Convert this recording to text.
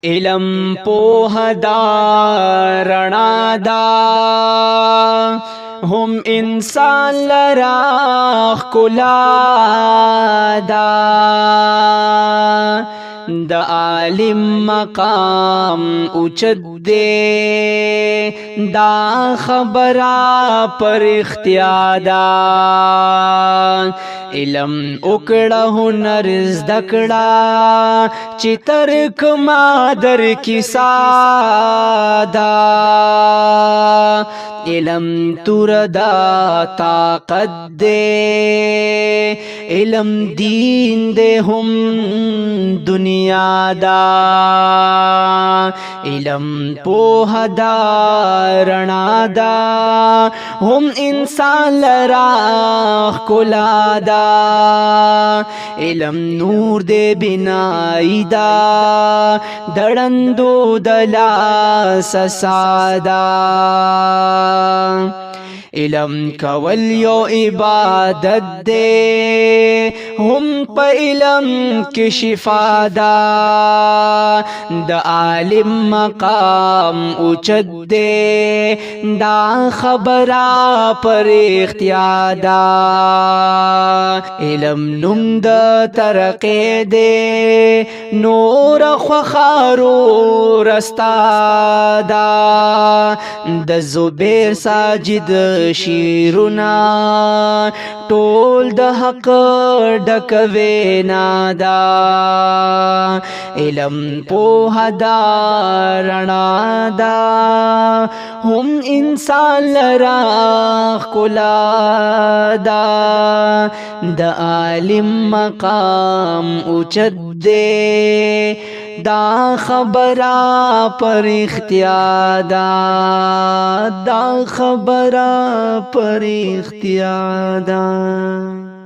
علم پوه دا رڼا دا هم انسان لرا ښکلا دا د عالم مقام اوچت دے دا خبره پر اختیا دا علم اکڑا ہنر زدکڑا چی ترک مادر کی سادا علم تور دا طاقت دے علم دین دے ہم دنیا دا علم پوہ دا رڼا دا ہم انسان لرا ښکلا دا علم نور دے بنائی دا دړندو دلا سسادا علم کول یو عبادت دے ہم پا علم کی شفا دا دا عالم مقام اوچت دے دا خبرہ پر اختیار دا علم نم دا ترقی دے نور خوخارو رستا دا دا زبیر ساجد شیرنا ټول د حق ډک وینا دا علم پوه دا رڼا دا هم انسان لرا ښکلا دا د عالم مقام اوچت دے دا خبرہ پر اختیار دا خبرہ پر اختیار دا